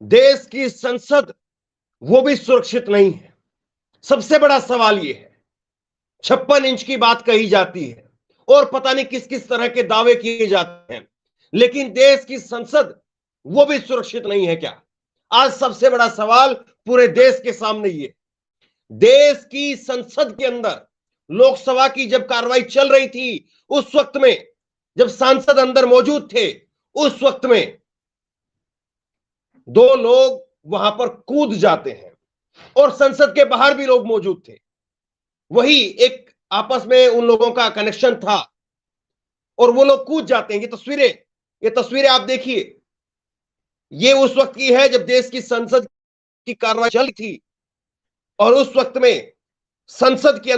देश की संसद वो भी सुरक्षित नहीं है। सबसे बड़ा सवाल यह है, 56 इंच की बात कही जाती है और पता नहीं किस किस तरह के दावे किए जाते हैं, लेकिन देश की संसद वो भी सुरक्षित नहीं है क्या? आज सबसे बड़ा सवाल पूरे देश के सामने ये, देश की संसद के अंदर लोकसभा की जब कार्रवाई चल रही थी, उस वक्त में जब सांसद अंदर मौजूद थे, उस वक्त में दो लोग वहां पर कूद जाते हैं और संसद के बाहर भी लोग मौजूद थे। वही एक आपस में उन लोगों का कनेक्शन था और वो लोग कूद जाते हैं। ये तस्वीरें आप देखिए, ये उस वक्त की है जब देश की संसद की कार्रवाई चल रही थी और उस वक्त में संसद के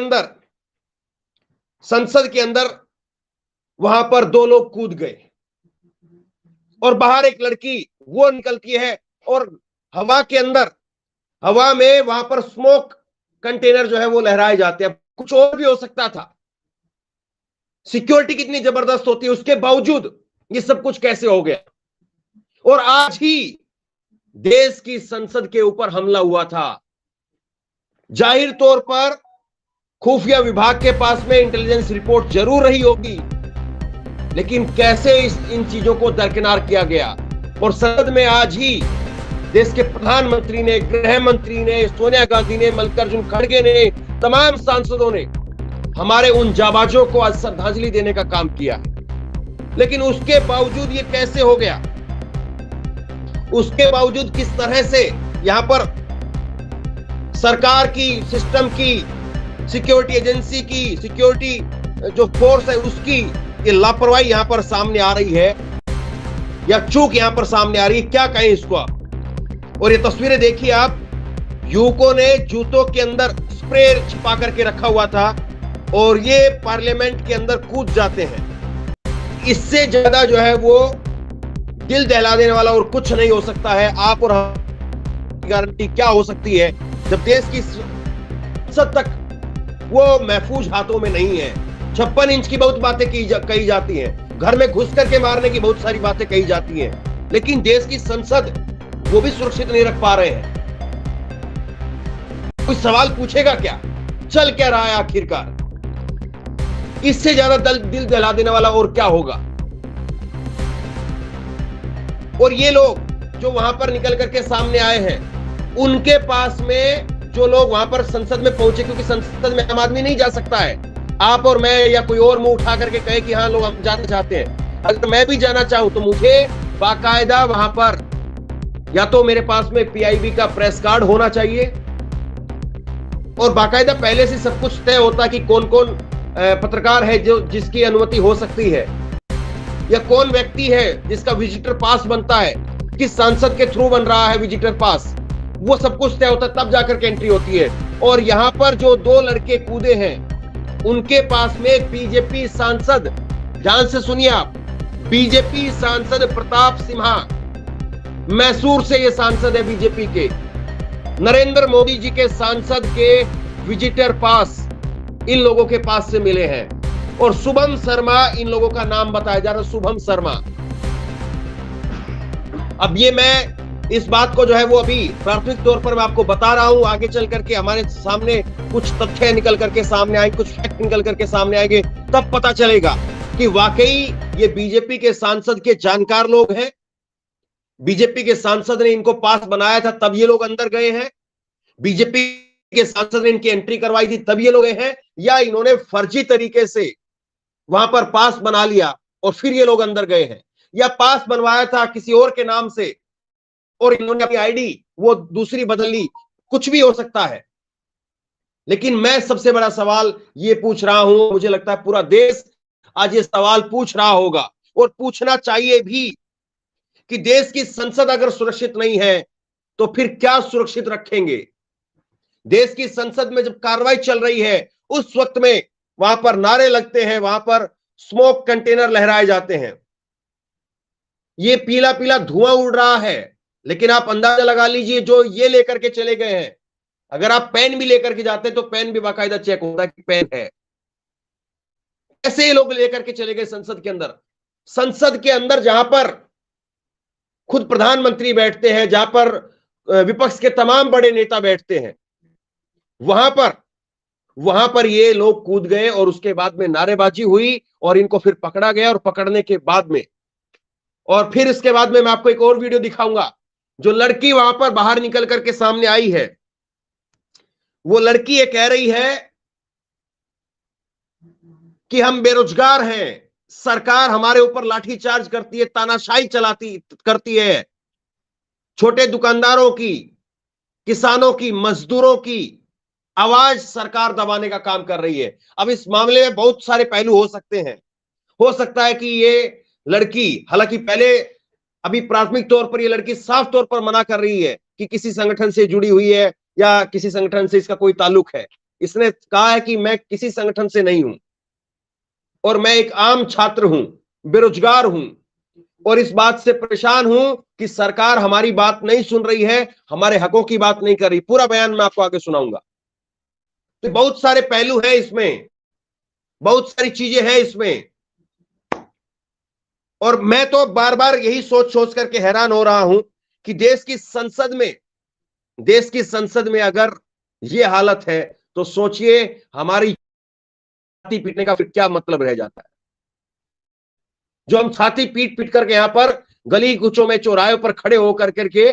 अंदर वहां पर दो लोग कूद गए और बाहर एक लड़की वो निकलती है और हवा में वहां पर स्मोक कंटेनर जो है वो लहराए जाते हैं। कुछ और भी हो सकता था। सिक्योरिटी कितनी जबरदस्त होती है, उसके बावजूद ये सब कुछ कैसे हो गया? और आज ही देश की संसद के ऊपर हमला हुआ था। जाहिर तौर पर खुफिया विभाग के पास में इंटेलिजेंस रिपोर्ट जरूर रही होगी, लेकिन कैसे इन चीजों को दरकिनार किया गया? और संसद में आज ही देश के प्रधानमंत्री ने, गृह मंत्री ने, सोनिया गांधी ने, मल्लिकार्जुन खड़गे ने, तमाम सांसदों ने हमारे उन जाबाजों को आज श्रद्धांजलि देने का काम किया है। लेकिन उसके बावजूद ये कैसे हो गया? उसके बावजूद किस तरह से यहां पर सरकार की, सिस्टम की, सिक्योरिटी एजेंसी की, सिक्योरिटी जो फोर्स है उसकी ये लापरवाही यहां पर सामने आ रही है या चूक यहां पर सामने आ रही है, क्या कहें इसको आप? और ये तस्वीरें देखिए आप, युवकों ने जूतों के अंदर स्प्रे छिपा करके रखा हुआ था और ये पार्लियामेंट के अंदर कूद जाते हैं। इससे ज्यादा जो है वो दिल दहला देने वाला और कुछ नहीं हो सकता है। आप और गारंटी क्या हो सकती है जब देश की संसद तक वो महफूज हाथों में नहीं है। 56 इंच की बहुत बातें कही जाती हैं, घर में घुस करके मारने की बहुत सारी बातें कही जाती हैं, लेकिन देश की संसद वो भी सुरक्षित नहीं रख पा रहे हैं। कोई सवाल पूछेगा क्या? चल क्या रहा है आखिरकार? इससे ज्यादा दिल दहला देने वाला और क्या होगा? और ये लोग जो वहां पर निकल करके सामने आए हैं, उनके पास में जो लोग वहां पर संसद में पहुंचे, क्योंकि संसद में आम आदमी नहीं जा सकता है। आप और मैं या कोई और मुंह उठा करके कहे कि हाँ लोग हम जाना चाहते हैं। अगर मैं भी जाना चाहूं तो मुझे बाकायदा वहां पर या तो मेरे पास में पीआईबी का प्रेस कार्ड होना चाहिए और बाकायदा पहले से सब कुछ तय होता कि कौन कौन पत्रकार है जो जिसकी अनुमति हो सकती है, या कौन व्यक्ति है जिसका विजिटर पास बनता है, किस सांसद के थ्रू बन रहा है विजिटर पास, वो सब कुछ तय होता है, तब जाकर के एंट्री होती है। और यहां पर जो दो लड़के कूदे हैं, उनके पास में एक बीजेपी सांसद, ध्यान से सुनिए आप, बीजेपी सांसद प्रताप सिम्हा, मैसूर से ये सांसद है बीजेपी के, नरेंद्र मोदी जी के सांसद के विजिटर पास इन लोगों के पास से मिले हैं। और शुभम शर्मा इन लोगों का नाम बताया जा रहा है, शुभम शर्मा। अब ये मैं इस बात को जो है वो अभी प्राथमिक तौर पर मैं आपको बता रहा हूं, आगे चल करके हमारे सामने कुछ तथ्य निकल करके सामने आएंगे, कुछ फैक्ट निकल करके सामने आएंगे, तब पता चलेगा कि वाकई ये बीजेपी के सांसद के जानकार लोग हैं। बीजेपी के सांसद ने इनको पास बनाया था तब ये लोग अंदर गए हैं, बीजेपी के सांसद ने इनकी एंट्री करवाई थी तब ये लोग गए हैं, या इन्होंने फर्जी तरीके से वहां पर पास बना लिया और फिर ये लोग अंदर गए हैं, या पास बनवाया था किसी और के नाम से और इन्होंने अपनी आईडी वो दूसरी बदल ली, कुछ भी हो सकता है। लेकिन मैं सबसे बड़ा सवाल ये पूछ रहा हूं, मुझे लगता है पूरा देश आज ये सवाल पूछ रहा होगा और पूछना चाहिए भी कि देश की संसद अगर सुरक्षित नहीं है तो फिर क्या सुरक्षित रखेंगे? देश की संसद में जब कार्रवाई चल रही है उस वक्त में वहां पर नारे लगते हैं, वहां पर स्मोक कंटेनर लहराए जाते हैं, ये पीला पीला धुआं उड़ रहा है, लेकिन आप अंदाजा लगा लीजिए जो ये लेकर के चले गए हैं, अगर आप पेन भी लेकर के जाते हैं तो पेन भी बाकायदा चेक होता है कि पेन है। ऐसे ही लोग लेकर के चले गए संसद के अंदर जहां पर खुद प्रधानमंत्री बैठते हैं, जहां पर विपक्ष के तमाम बड़े नेता बैठते हैं, वहां पर ये लोग कूद गए और उसके बाद में नारेबाजी हुई और इनको फिर पकड़ा गया। और पकड़ने के बाद में, और फिर इसके बाद में मैं आपको एक और वीडियो दिखाऊंगा। जो लड़की वहां पर बाहर निकल करके सामने आई है, वो लड़की ये कह रही है कि हम बेरोजगार हैं, सरकार हमारे ऊपर लाठीचार्ज करती है, तानाशाही करती है, छोटे दुकानदारों की, किसानों की, मजदूरों की आवाज सरकार दबाने का काम कर रही है। अब इस मामले में बहुत सारे पहलू हो सकते हैं। हो सकता है कि ये लड़की, हालांकि पहले अभी प्राथमिक तौर पर ये लड़की साफ तौर पर मना कर रही है कि किसी संगठन से जुड़ी हुई है या किसी संगठन से इसका कोई ताल्लुक है। इसने कहा है कि मैं किसी संगठन से नहीं हूं और मैं एक आम छात्र हूं, बेरोजगार हूं और इस बात से परेशान हूं कि सरकार हमारी बात नहीं सुन रही है, हमारे हकों की बात नहीं कर रही। पूरा बयान मैं आपको आगे सुनाऊंगा। तो बहुत सारे पहलू हैं इसमें, बहुत सारी चीजें हैं इसमें, और मैं तो बार बार यही सोच सोच करके हैरान हो रहा हूं कि देश की संसद में अगर ये हालत है तो सोचिए हमारी छाती पीटने का फिर क्या मतलब रह जाता है। जो हम छाती पीट पीट करके यहां पर गली कुचों में, चौराहों पर खड़े होकर करके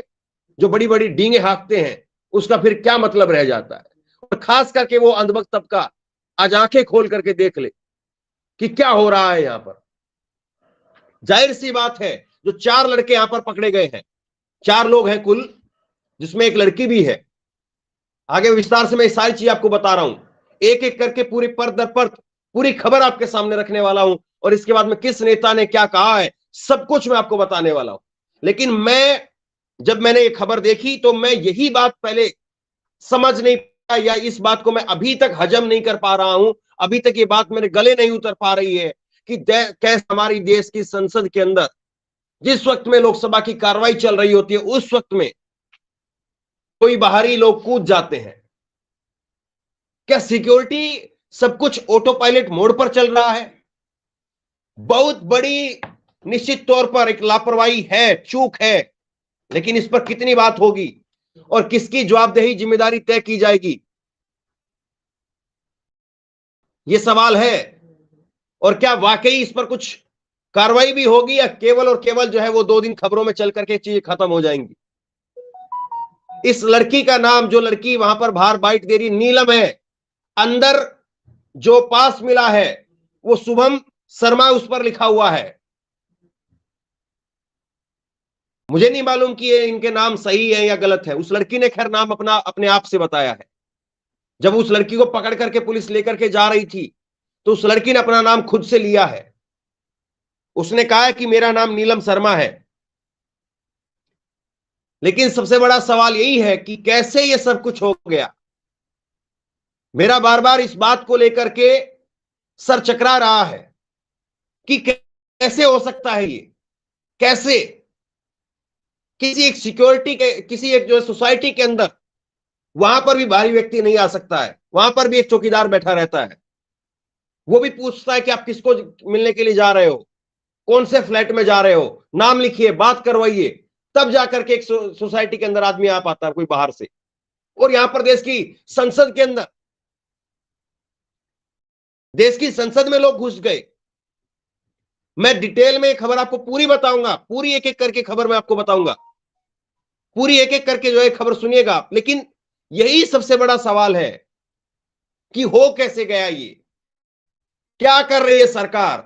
जो बड़ी बड़ी डींगे हाँकते हैं, उसका फिर क्या मतलब रह जाता है। और खास करके वो अंधभक्त तबका आज आंखें खोल करके देख ले कि क्या हो रहा है यहां पर। जाहिर सी बात है, जो 4 लड़के यहां पर पकड़े गए हैं, 4 लोग हैं कुल, जिसमें एक लड़की भी है। आगे विस्तार से मैं सारी चीज आपको बता रहा हूं, एक एक करके पूरी परत दर परत पूरी खबर आपके सामने रखने वाला हूं, और इसके बाद में किस नेता ने क्या कहा है सब कुछ मैं आपको बताने वाला हूं। लेकिन जब मैंने ये खबर देखी तो मैं यही बात पहले समझ नहीं पाया, या इस बात को मैं अभी तक हजम नहीं कर पा रहा हूं, अभी तक ये बात मेरे गले नहीं उतर पा रही है कि कैसे हमारी देश की संसद के अंदर जिस वक्त में लोकसभा की कार्रवाई चल रही होती है, उस वक्त में कोई बाहरी लोग कूद जाते हैं। क्या सिक्योरिटी सब कुछ ऑटो पायलट मोड पर चल रहा है? बहुत बड़ी निश्चित तौर पर एक लापरवाही है, चूक है, लेकिन इस पर कितनी बात होगी और किसकी जवाबदेही, जिम्मेदारी तय की जाएगी, यह सवाल है। और क्या वाकई इस पर कुछ कार्रवाई भी होगी या केवल और केवल जो है वो 2 दिन खबरों में चल करके चीजें खत्म हो जाएंगी। इस लड़की का नाम, जो लड़की वहां पर बाहर बाइट दे रही, नीलम है। अंदर जो पास मिला है वो शुभम शर्मा उस पर लिखा हुआ है। मुझे नहीं मालूम कि ये इनके नाम सही है या गलत है। उस लड़की ने खैर नाम अपने आप से बताया है। जब उस लड़की को पकड़ करके पुलिस लेकर के जा रही थी तो उस लड़की ने अपना नाम खुद से लिया है। उसने कहा है कि मेरा नाम नीलम शर्मा है। लेकिन सबसे बड़ा सवाल यही है कि कैसे ये सब कुछ हो गया। मेरा बार बार इस बात को लेकर के सर चकरा रहा है कि कैसे हो सकता है ये, कैसे किसी एक सिक्योरिटी के, किसी एक जो सोसाइटी के अंदर, वहां पर भी बाहरी व्यक्ति नहीं आ सकता है, वहां पर भी एक चौकीदार बैठा रहता है। वो भी पूछता है कि आप किसको मिलने के लिए जा रहे हो, कौन से फ्लैट में जा रहे हो, नाम लिखिए, बात करवाइए, तब जाकर के एक सोसाइटी के अंदर आदमी आ पाता है, कोई बाहर से। और यहां पर देश की संसद के अंदर, देश की संसद में लोग घुस गए। मैं डिटेल में खबर आपको पूरी बताऊंगा, पूरी एक एक करके खबर मैं आपको बताऊंगा, पूरी एक एक करके जो है खबर सुनिएगा। लेकिन यही सबसे बड़ा सवाल है कि हो कैसे गया ये, क्या कर रही है सरकार,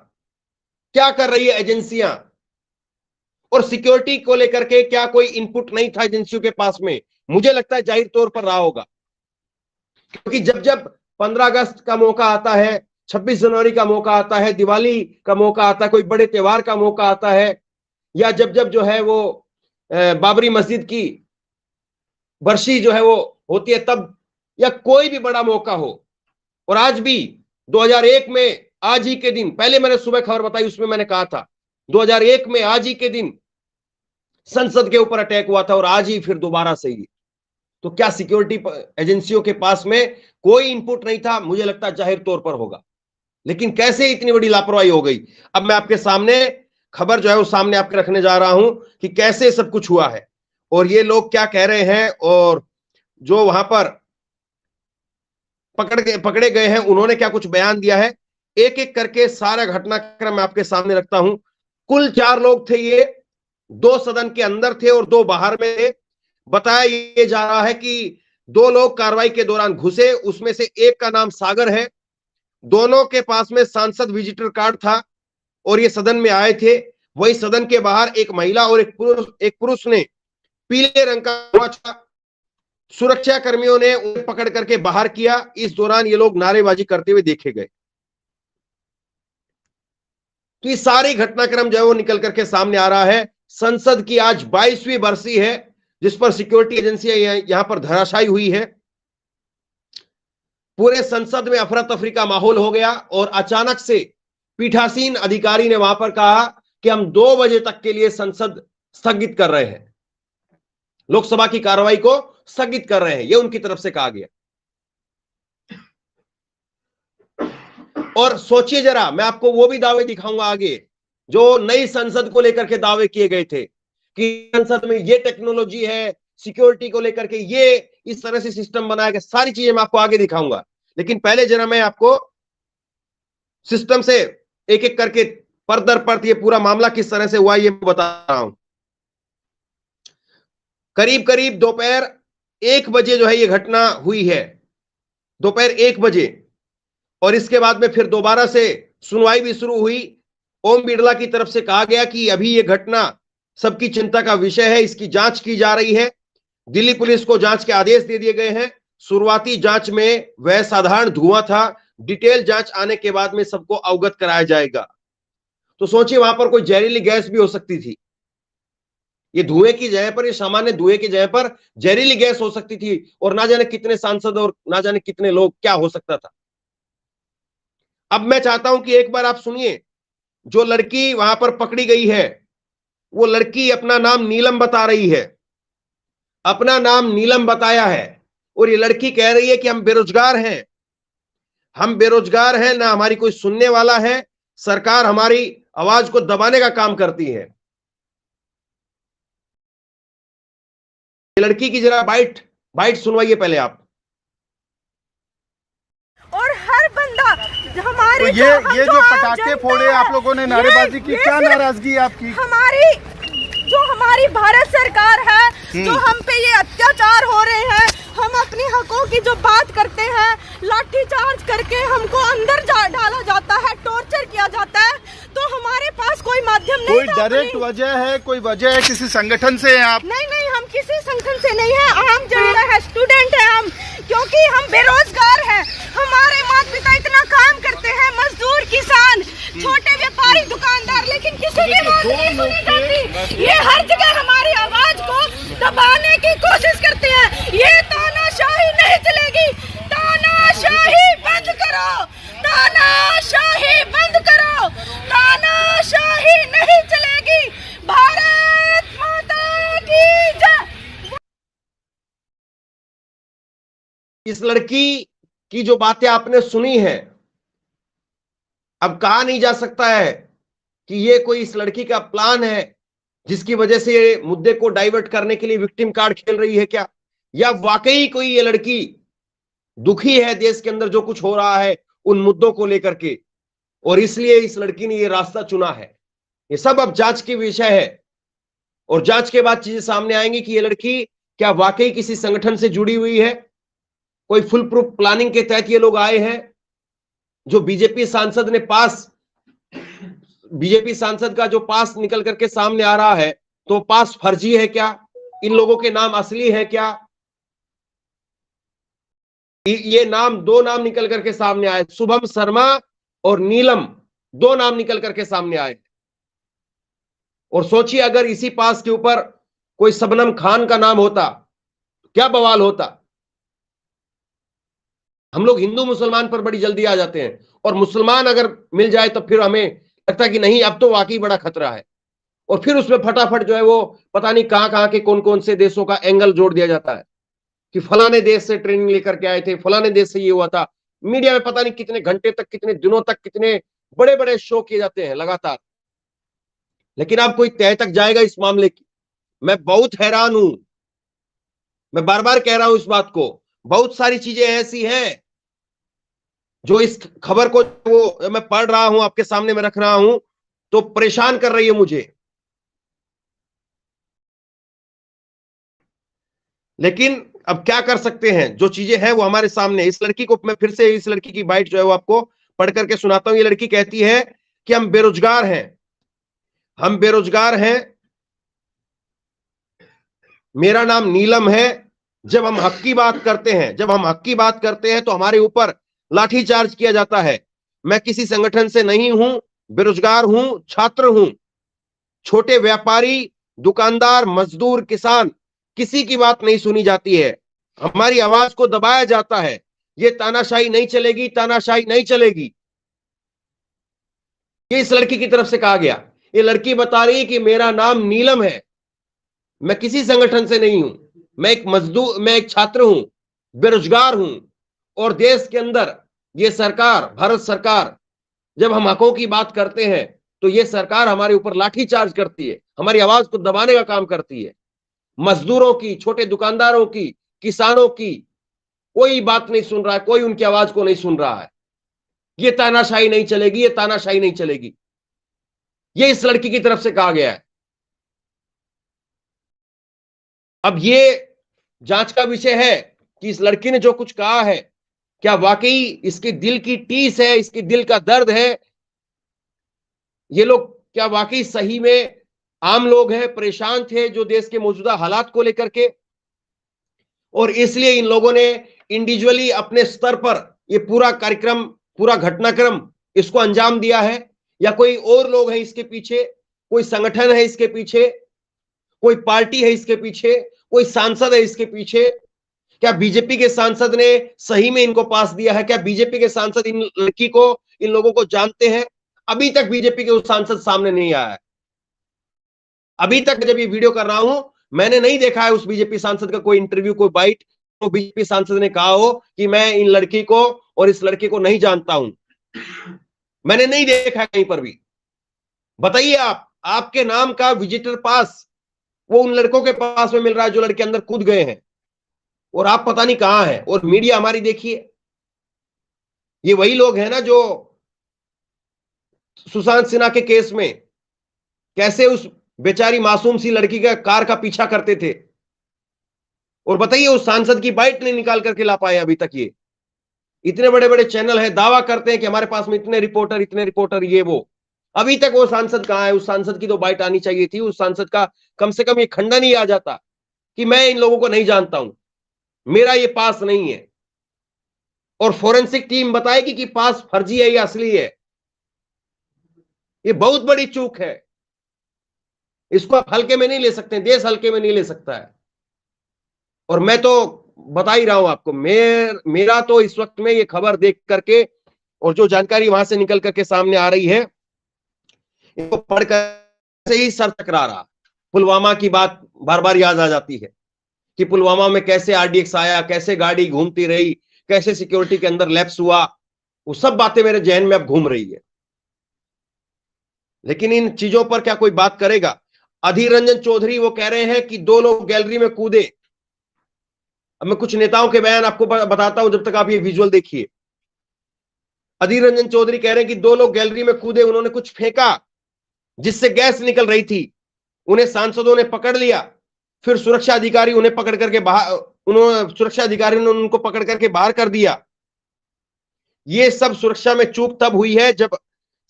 क्या कर रही है एजेंसियां, और सिक्योरिटी को लेकर के क्या कोई इनपुट नहीं था एजेंसियों के पास में? मुझे लगता है जाहिर तौर पर रहा होगा, क्योंकि जब जब 15 अगस्त का मौका आता है, 26 जनवरी का मौका आता है, दिवाली का मौका आता है, कोई बड़े त्योहार का मौका आता है, या जब जब जो है वो बाबरी मस्जिद की बरसी जो है वो होती है तब, या कोई भी बड़ा मौका हो। और आज भी 2001 में आज ही के दिन, पहले मैंने सुबह खबर बताई, उसमें मैंने कहा था 2001 में आज ही के दिन संसद के ऊपर अटैक हुआ था, और आज ही फिर दोबारा से ही। तो क्या सिक्योरिटी एजेंसियों के पास में कोई इनपुट नहीं था? मुझे लगता है जाहिर तौर पर होगा। लेकिन कैसे इतनी बड़ी लापरवाही हो गई? अब मैं आपके सामने खबर जो है वो सामने आपके रखने जा रहा हूं कि कैसे सब कुछ हुआ है और ये लोग क्या कह रहे हैं और जो वहां पर पकड़े गए हैं उन्होंने क्या कुछ बयान दिया है। एक एक करके सारा घटनाक्रम मैं आपके सामने रखता हूं। कुल 4 लोग थे, ये 2 सदन के अंदर थे और 2 बाहर में थे। बताया ये जा रहा है कि 2 लोग कार्रवाई के दौरान घुसे, उसमें से एक का नाम सागर है। दोनों के पास में सांसद विजिटर कार्ड था और ये सदन में आए थे। वही सदन के बाहर एक महिला और एक पुरुष ने पीले रंग का सुरक्षा कर्मियों ने उन्हें पकड़ करके बाहर किया। इस दौरान ये लोग नारेबाजी करते हुए देखे गए। तो ये सारी घटनाक्रम जो है वो निकल करके सामने आ रहा है। संसद की आज 22वीं बरसी है जिस पर सिक्योरिटी एजेंसियां यहां पर धराशायी हुई है। पूरे संसद में अफरा तफरी का माहौल हो गया और अचानक से पीठासीन अधिकारी ने वहां पर कहा कि हम 2 बजे तक के लिए संसद स्थगित कर रहे हैं, लोकसभा की कार्रवाई को स्थगित कर रहे हैं, यह उनकी तरफ से कहा गया। और सोचिए जरा, मैं आपको वो भी दावे दिखाऊंगा आगे जो नई संसद को लेकर के दावे किए गए थे कि संसद में ये टेक्नोलॉजी है, सिक्योरिटी को लेकर के ये इस तरह से सिस्टम बनाया गया। सारी चीजें मैं आपको आगे दिखाऊंगा, लेकिन पहले जरा मैं आपको सिस्टम से एक एक करके पर दर पर ये पूरा मामला किस तरह से हुआ ये बता रहा हूं। करीब करीब दोपहर 1 बजे जो है ये घटना हुई है, दोपहर 1 बजे। और इसके बाद में फिर दोबारा से सुनवाई भी शुरू हुई। ओम बिरला की तरफ से कहा गया कि अभी ये घटना सबकी चिंता का विषय है, इसकी जांच की जा रही है। दिल्ली पुलिस को जांच के आदेश दे दिए गए हैं। शुरुआती जांच में वह साधारण धुआं था, डिटेल जांच आने के बाद में सबको अवगत कराया जाएगा। तो सोचिए वहां पर कोई जहरीली गैस भी हो सकती थी। ये धुएं की जगह पर, ये सामान्य धुएं की जगह पर जहरीली गैस हो सकती थी और ना जाने कितने सांसद और ना जाने कितने लोग, क्या हो सकता था। अब मैं चाहता हूं कि एक बार आप सुनिए, जो लड़की वहां पर पकड़ी गई है वो लड़की अपना नाम नीलम बता रही है, अपना नाम नीलम बताया है। और ये लड़की कह रही है कि हम बेरोजगार हैं, हम बेरोजगार हैं, ना हमारी कोई सुनने वाला है, सरकार हमारी आवाज को दबाने का काम करती है। ये लड़की की जरा बाइट सुनवाइए पहले आप। और हर बंदा हमारे तो ये जो पटाखे फोड़े आप लोगों ने, नारेबाजी की, क्या नाराजगी आपकी? हमारी भारत सरकार है, जो हम पे ये अत्याचार हो रहे हैं, हम अपने हकों की जो बात करते हैं, लाठीचार्ज करके हमको अंदर डाला जाता है, टॉर्चर किया जाता है, तो हमारे पास कोई माध्यम नहीं। कोई डायरेक्ट वजह है, कोई वजह है किसी संगठन से हैं आप? नहीं, हम किसी संगठन से नहीं है, आम जनता है, स्टूडेंट है हम, क्योंकि हम बेरोजगार हैं। हमारे माता पिता इतना काम करते हैं, मजदूर, किसान, छोटे व्यापारी, दुकानदार, लेकिन किसी की बात नहीं सुनी जाती। ये हर जगह हमारी आवाज को दबाने की कोशिश करते हैं। ये तानाशाही नहीं चलेगी, तानाशाही बंद करो, तानाशाही बंद करो, तानाशाही नहीं चलेगी। भारत माता की जय। इस लड़की की जो बातें आपने सुनी है, अब कहा नहीं जा सकता है कि ये कोई इस लड़की का प्लान है जिसकी वजह से ये मुद्दे को डाइवर्ट करने के लिए विक्टिम कार्ड खेल रही है क्या, या वाकई कोई ये लड़की दुखी है देश के अंदर जो कुछ हो रहा है उन मुद्दों को लेकर के, और इसलिए इस लड़की ने ये रास्ता चुना है। ये सब अब जांच की विषय है और जांच के बाद चीजें सामने आएंगी कि ये लड़की क्या वाकई किसी संगठन से जुड़ी हुई है, कोई फुल प्रूफ प्लानिंग के तहत ये लोग आए हैं। जो बीजेपी सांसद ने बीजेपी सांसद का जो पास निकल करके सामने आ रहा है, तो पास फर्जी है क्या, इन लोगों के नाम असली है क्या? ये नाम, 2 नाम निकल करके सामने आए, शुभम शर्मा और नीलम, 2 नाम निकल करके सामने आए। और सोचिए अगर इसी पास के ऊपर कोई शबनम खान का नाम होता, क्या बवाल होता। हम लोग हिंदू मुसलमान पर बड़ी जल्दी आ जाते हैं, और मुसलमान अगर मिल जाए तो फिर हमें लगता है कि नहीं, अब तो वाकई बड़ा खतरा है, और फिर उसमें फटाफट जो है वो पता नहीं कहां के कौन कौन से देशों का एंगल जोड़ दिया जाता है कि फलाने देश से ट्रेनिंग लेकर के आए थे, फलाने देश से ये हुआ था। मीडिया में पता नहीं कितने घंटे तक, कितने दिनों तक, कितने बड़े बड़े शो किए जाते हैं लगातार। लेकिन अब कोई तह तक जाएगा इस मामले की। मैं बहुत हैरान हूं, मैं बार बार कह रहा हूं इस बात को। बहुत सारी चीजें ऐसी हैं जो इस खबर को वो मैं पढ़ रहा हूं, आपके सामने मैं रख रहा हूं, तो परेशान कर रही है मुझे। लेकिन अब क्या कर सकते हैं, जो चीजें हैं वो हमारे सामने। इस लड़की को मैं फिर से, इस लड़की की बाइट जो है वो आपको पढ़ करके सुनाता हूं। ये लड़की कहती है कि हम बेरोजगार हैं, हम बेरोजगार हैं, मेरा नाम नीलम है। जब हम हक की बात करते हैं, जब हम हक की बात करते हैं तो हमारे ऊपर लाठीचार्ज किया जाता है। मैं किसी संगठन से नहीं हूं, बेरोजगार हूं, छात्र हूं। छोटे व्यापारी, दुकानदार, मजदूर, किसान, किसी की बात नहीं सुनी जाती है। हमारी आवाज को दबाया जाता है। ये तानाशाही नहीं चलेगी, तानाशाही नहीं चलेगी। ये इस लड़की की तरफ से कहा गया। ये लड़की बता रही है कि मेरा नाम नीलम है, मैं किसी संगठन से नहीं हूं, मैं एक मजदूर, मैं एक छात्र हूं, बेरोजगार हूं। और देश के अंदर ये सरकार, भारत सरकार, जब हम हकों की बात करते हैं तो ये सरकार हमारे ऊपर लाठीचार्ज करती है, हमारी आवाज को दबाने का काम करती है। मजदूरों की, छोटे दुकानदारों की, किसानों की कोई बात नहीं सुन रहा है, कोई उनकी आवाज को नहीं सुन रहा है। ये तानाशाही नहीं चलेगी, ये तानाशाही नहीं चलेगी। ये इस लड़की की तरफ से कहा गया है। अब ये जांच का विषय है कि इस लड़की ने जो कुछ कहा है, क्या वाकई इसके दिल की टीस है, इसके दिल का दर्द है? ये लोग क्या वाकई सही में आम लोग हैं, परेशान थे जो देश के मौजूदा हालात को लेकर के, और इसलिए इन लोगों ने इंडिविजुअली अपने स्तर पर ये पूरा कार्यक्रम, पूरा घटनाक्रम इसको अंजाम दिया है? या कोई और लोग हैं इसके पीछे, कोई संगठन है इसके पीछे, कोई पार्टी है इसके पीछे, कोई सांसद है इसके पीछे? क्या बीजेपी के सांसद ने सही में इनको पास दिया है? क्या बीजेपी के सांसद इन लड़की को, इन लोगों को जानते हैं? अभी तक बीजेपी के उस सांसद सामने नहीं आया है। अभी तक जब ये वीडियो कर रहा हूं, मैंने नहीं देखा है उस बीजेपी सांसद का कोई इंटरव्यू, कोई बाइट, तो बीजेपी सांसद ने कहा हो कि मैं इन लड़की को और इस लड़के को नहीं जानता हूं। मैंने नहीं देखा कहीं पर भी। बताइए आप, आपके नाम का विजिटर पास वो उन लड़कों के पास में मिल रहा है जो लड़के अंदर कूद गए हैं, और आप पता नहीं कहां हैं। और मीडिया हमारी देखिए, ये वही लोग हैं ना जो सुशांत सिन्हा के केस में कैसे उस बेचारी मासूम सी लड़की का कार का पीछा करते थे, और बताइए उस सांसद की बाइट नहीं निकाल करके ला पाए अभी तक। ये इतने बड़े बड़े चैनल है, दावा करते हैं कि हमारे पास में इतने रिपोर्टर, इतने रिपोर्टर, ये वो। अभी तक वो सांसद कहां है? उस सांसद की तो बाइट आनी चाहिए थी। उस सांसद का कम से कम ये खंडन ही आ जाता कि मैं इन लोगों को नहीं जानता हूं, मेरा ये पास नहीं है, और फोरेंसिक टीम बताएगी कि पास फर्जी है या असली है। ये बहुत बड़ी चूक है, इसको आप हल्के में नहीं ले सकते, देश हल्के में नहीं ले सकता है। और मैं तो बता ही रहा हूं आपको, मेरा तो इस वक्त में ये खबर देख करके और जो जानकारी वहां से निकल करके सामने आ रही है, इसको पढ़कर से ही सर टकरा रहा। पुलवामा की बात बार बार याद आ जाती है कि पुलवामा में कैसे आरडीएक्स आया, कैसे गाड़ी घूमती रही, कैसे सिक्योरिटी के अंदर लैप्स हुआ, वो सब बातें मेरे जहन में अब घूम रही है। लेकिन इन चीजों पर क्या कोई बात करेगा? अधीर रंजन चौधरी वो कह रहे हैं कि 2 लोग गैलरी में कूदे। अब मैं कुछ नेताओं के बयान आपको बताता हूं, जब तक आप ये विजुअल देखिए। अधीर रंजन चौधरी कह रहे हैं कि 2 लोग गैलरी में कूदे, उन्होंने कुछ फेंका जिससे गैस निकल रही थी, उन्हें सांसदों ने पकड़ लिया, फिर सुरक्षा अधिकारी उन्हें पकड़ करके बाहर, सुरक्षा अधिकारी ने उनको पकड़ करके बाहर कर दिया। ये सब सुरक्षा में चूक तब हुई है जब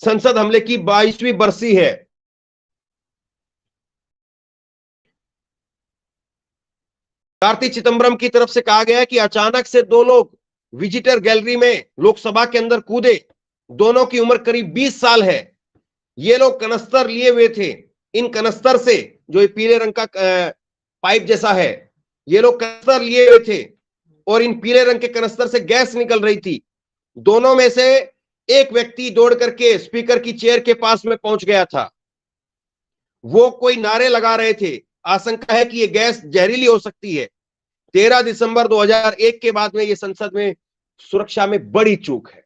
संसद हमले की 22वीं बरसी है। कार्ति चिदंबरम की तरफ से कहा गया है कि अचानक से 2 लोग विजिटर गैलरी में लोकसभा के अंदर कूदे। दोनों की उम्र करीब 20 साल है। ये लोग कनस्तर लिए हुए थे। इन कनस्तर से, जो ये पीले रंग का पाइप जैसा है, ये लोग कनस्तर लिए हुए थे और इन पीले रंग के कनस्तर से गैस निकल रही थी। दोनों में से एक व्यक्ति दौड़ करके स्पीकर की चेयर के पास में पहुंच गया था। वो कोई नारे लगा रहे थे। आशंका है कि ये गैस जहरीली हो सकती है। 13 दिसंबर 2001 के बाद में ये संसद में सुरक्षा में बड़ी चूक है।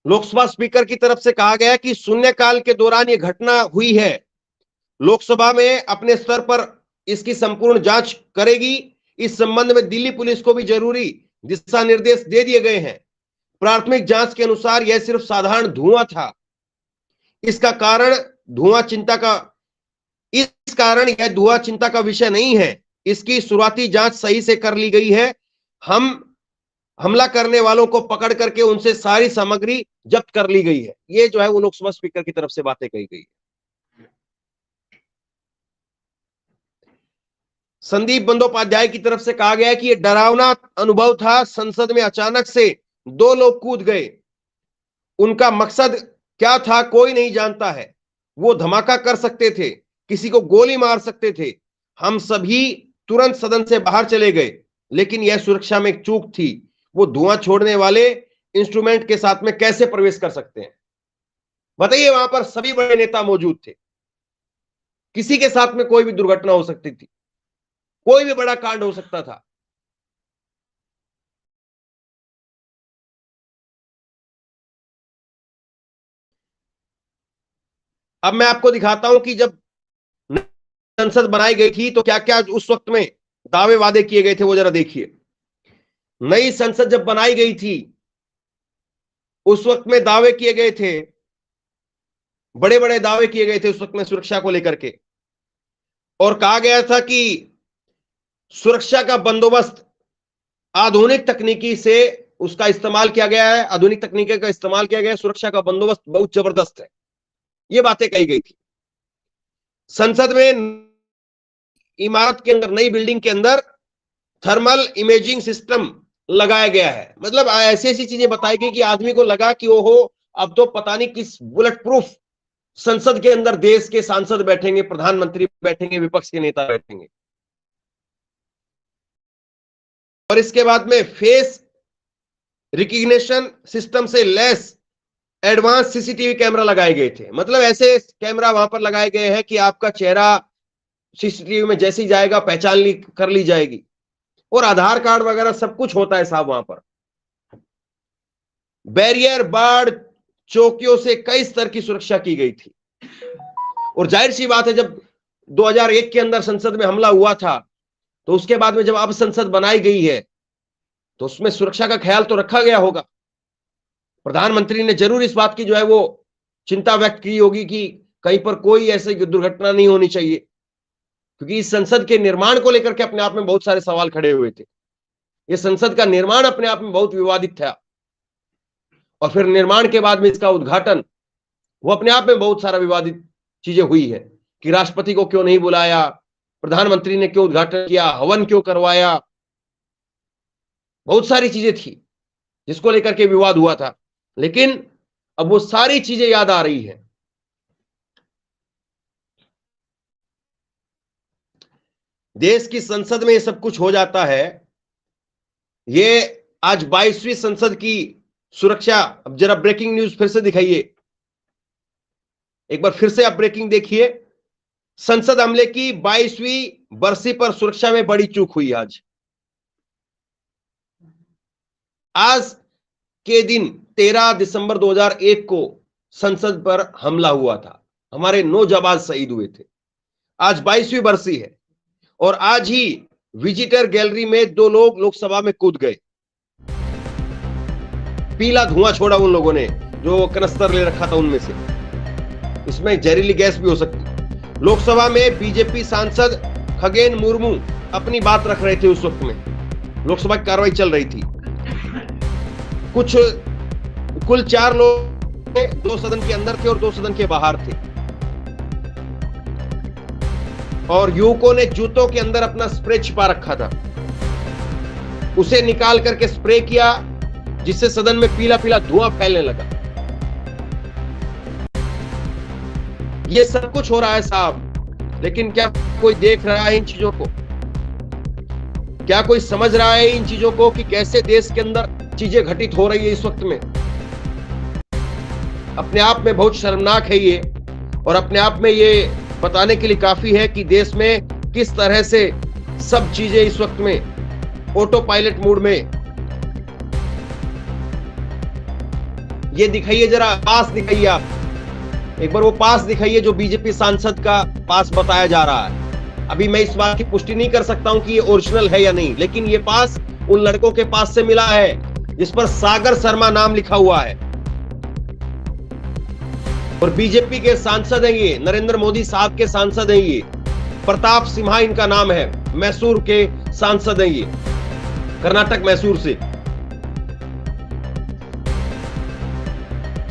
लोकसभा स्पीकर की तरफ से कहा गया कि शून्यकाल के दौरान यह घटना हुई है, लोकसभा में अपने स्तर पर इसकी संपूर्ण जांच करेगी। इस संबंध में दिल्ली पुलिस को भी जरूरी दिशा निर्देश दे दिए गए हैं। प्राथमिक जांच के अनुसार यह सिर्फ साधारण धुआं था। इस कारण यह धुआं चिंता का विषय नहीं है। इसकी शुरुआती जांच सही से कर ली गई है। हम हमला करने वालों को पकड़ करके उनसे सारी सामग्री जब्त कर ली गई है। ये जो है वो लोकसभा स्पीकर की तरफ से बातें कही गई है। संदीप बंदोपाध्याय की तरफ से कहा गया कि यह डरावना अनुभव था। संसद में अचानक से 2 लोग कूद गए। उनका मकसद क्या था कोई नहीं जानता है। वो धमाका कर सकते थे, किसी को गोली मार सकते थे। हम सभी तुरंत सदन से बाहर चले गए, लेकिन यह सुरक्षा में एक चूक थी। वो धुआं छोड़ने वाले इंस्ट्रूमेंट के साथ में कैसे प्रवेश कर सकते हैं? बताइए, वहां पर सभी बड़े नेता मौजूद थे। किसी के साथ में कोई भी दुर्घटना हो सकती थी, कोई भी बड़ा कांड हो सकता था। अब मैं आपको दिखाता हूं कि जब संसद बनाई गई थी तो क्या क्या उस वक्त में दावे वादे किए गए थे, वो जरा देखिए। नई संसद जब बनाई गई थी उस वक्त में दावे किए गए थे, बड़े बड़े दावे किए गए थे उस वक्त में सुरक्षा को लेकर के। और कहा गया था कि सुरक्षा का बंदोबस्त आधुनिक तकनीकी से उसका इस्तेमाल किया गया है, आधुनिक तकनीकी का इस्तेमाल किया गया है, सुरक्षा का बंदोबस्त बहुत जबरदस्त है। ये बातें कही गई थी। संसद में इमारत के अंदर, नई बिल्डिंग के अंदर थर्मल इमेजिंग सिस्टम लगाया गया है। मतलब ऐसी ऐसी चीजें बताई गई कि आदमी को लगा कि ओहो, अब तो पता नहीं किस बुलेट प्रूफ संसद के अंदर देश के सांसद बैठेंगे, प्रधानमंत्री बैठेंगे, विपक्ष के नेता बैठेंगे। और इसके बाद में फेस रिकग्निशन सिस्टम से लेस एडवांस सीसीटीवी कैमरा लगाए गए थे। मतलब ऐसे कैमरा वहां पर लगाए गए हैं कि आपका चेहरा सीसीटीवी में जैसे ही जाएगा पहचान कर ली जाएगी। और आधार कार्ड वगैरह सब कुछ होता है साहब वहां पर। बैरियर, बाड़, चौकियों से कई स्तर की सुरक्षा की गई थी। और जाहिर सी बात है, जब 2001 के अंदर संसद में हमला हुआ था तो उसके बाद में जब अब संसद बनाई गई है तो उसमें सुरक्षा का ख्याल तो रखा गया होगा। प्रधानमंत्री ने जरूर इस बात की जो है वो चिंता व्यक्त की होगी कि कहीं पर कोई ऐसी दुर्घटना नहीं होनी चाहिए, क्योंकि इस संसद के निर्माण को लेकर के अपने आप में बहुत सारे सवाल खड़े हुए थे। यह संसद का निर्माण अपने आप में बहुत विवादित था, और फिर निर्माण के बाद में इसका उद्घाटन, वो अपने आप में बहुत सारा विवादित चीजें हुई है कि राष्ट्रपति को क्यों नहीं बुलाया, प्रधानमंत्री ने क्यों उद्घाटन किया, हवन क्यों करवाया। बहुत सारी चीजें थी जिसको लेकर के विवाद हुआ था। लेकिन अब वो सारी चीजें याद आ रही है। देश की संसद में ये सब कुछ हो जाता है। ये आज 22वीं संसद की सुरक्षा। अब जरा ब्रेकिंग न्यूज फिर से दिखाइए, एक बार फिर से आप ब्रेकिंग देखिए। संसद हमले की 22वीं बरसी पर सुरक्षा में बड़ी चूक हुई। आज के दिन 13 दिसंबर 2001 को संसद पर हमला हुआ था। हमारे 9 जाबाज शहीद हुए थे। आज 22वीं बरसी है और आज ही विजिटर गैलरी में 2 लोग लोकसभा में कूद गए। पीला धुआं छोड़ा उन लोगों ने जो कनस्तर ले रखा था उनमें से। इसमें जहरीली गैस भी हो सकती। लोकसभा में बीजेपी सांसद खगेन मुर्मू अपनी बात रख रहे थे। उस वक्त में लोकसभा की कार्रवाई चल रही थी। कुल 4 लोग 2 सदन के अंदर थे और 2 सदन के बाहर थे। और युवकों ने जूतों के अंदर अपना स्प्रे छिपा रखा था। उसे निकाल करके स्प्रे किया, जिससे सदन में पीला पीला धुआं फैलने लगा। ये सब कुछ हो रहा है साहब, लेकिन क्या कोई देख रहा है इन चीजों को? क्या कोई समझ रहा है इन चीजों को कि कैसे देश के अंदर चीजें घटित हो रही है इस वक्त में? अपने आप में बहुत शर्मनाक है ये, और अपने आप में ये बताने के लिए काफी है कि देश में किस तरह से सब चीजें इस वक्त में ऑटो पायलट मोड में। ये दिखाइए जरा, पास दिखाइए आप, एक बार वो पास दिखाइए जो बीजेपी सांसद का पास बताया जा रहा है। अभी मैं इस बात की पुष्टि नहीं कर सकता हूं कि ये ओरिजिनल है या नहीं, लेकिन ये पास उन लड़कों के पास से मिला है जिस पर सागर शर्मा नाम लिखा हुआ है, और बीजेपी के सांसद हैं ये, नरेंद्र मोदी साहब के सांसद हैं ये, प्रताप सिम्हा इनका नाम है, मैसूर के सांसद हैं ये, कर्नाटक मैसूर से।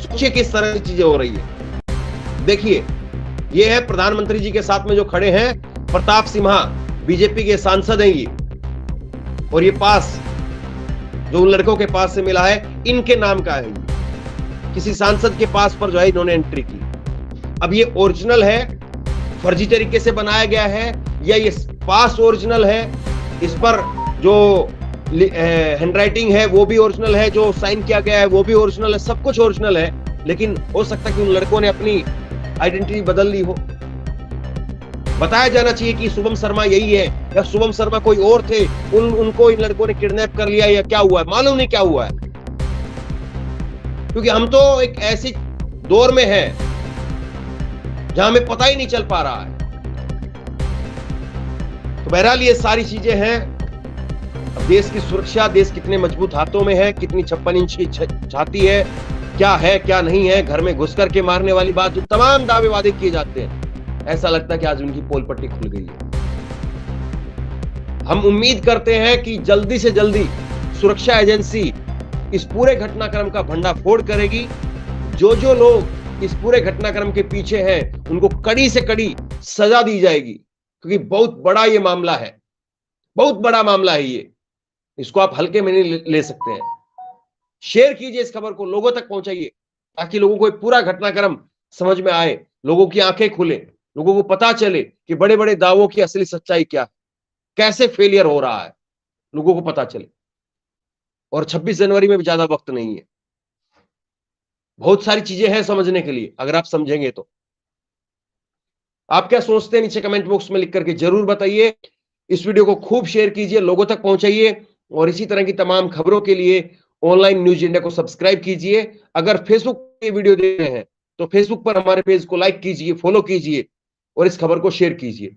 सोचिए किस तरह की चीजें हो रही है। देखिए, ये है प्रधानमंत्री जी के साथ में जो खड़े हैं, प्रताप सिम्हा बीजेपी के सांसद हैं ये, और ये पास जो उन लड़कों के पास से मिला है इनके नाम का है ये। किसी सांसद के पास पर जो है इन्होंने एंट्री की। अब ये ओरिजिनल है, फर्जी तरीके से बनाया गया है, या ये पास ओरिजिनल है, इस पर जो हैंडराइटिंग है वो भी ओरिजिनल है, जो साइन किया गया है वो भी ओरिजिनल है, सब कुछ ओरिजिनल है, लेकिन हो सकता है कि उन लड़कों ने अपनी आइडेंटिटी बदल ली हो। बताया जाना चाहिए कि शुभम शर्मा यही है, या शुभम शर्मा कोई और थे, उनको इन लड़कों ने किडनैप कर लिया, या क्या हुआ है, मालूम नहीं क्या हुआ है, क्योंकि हम तो एक ऐसे दौर में हैं जहां हमें पता ही नहीं चल पा रहा है। तो बहरहाल ये सारी चीजें हैं। अब देश की सुरक्षा, देश कितने मजबूत हाथों में है, कितनी 56 इंच की छाती है, क्या है क्या नहीं है, घर में घुस करके मारने वाली बात, जो तमाम दावे वादे किए जाते हैं, ऐसा लगता है कि आज उनकी पोल पट्टी खुल गई है। हम उम्मीद करते हैं कि जल्दी से जल्दी सुरक्षा एजेंसी इस पूरे घटनाक्रम का भंडाफोड़ करेगी। जो जो लोग इस पूरे घटनाक्रम के पीछे हैं उनको कड़ी से कड़ी सजा दी जाएगी, क्योंकि बहुत बड़ा ये मामला है, बहुत बड़ा मामला है ये, इसको आप हल्के में नहीं ले सकते हैं। शेयर कीजिए इस खबर को, लोगों तक पहुंचाइए, ताकि लोगों को पूरा घटनाक्रम समझ में आए, लोगों की आंखें खुले, लोगों को पता चले कि बड़े बड़े दावों की असली सच्चाई क्या है, कैसे फेलियर हो रहा है, लोगों को पता चले। और 26 जनवरी में भी ज्यादा वक्त नहीं है, बहुत सारी चीजें हैं समझने के लिए, अगर आप समझेंगे तो। आप क्या सोचते हैं नीचे कमेंट बॉक्स में लिख करके जरूर बताइए। इस वीडियो को खूब शेयर कीजिए, लोगों तक पहुंचाइए, और इसी तरह की तमाम खबरों के लिए ऑनलाइन न्यूज इंडिया को सब्सक्राइब कीजिए। अगर फेसबुक पे वीडियो देख रहे हैं तो फेसबुक पर हमारे पेज को लाइक कीजिए, फॉलो कीजिए, और इस खबर को शेयर कीजिए।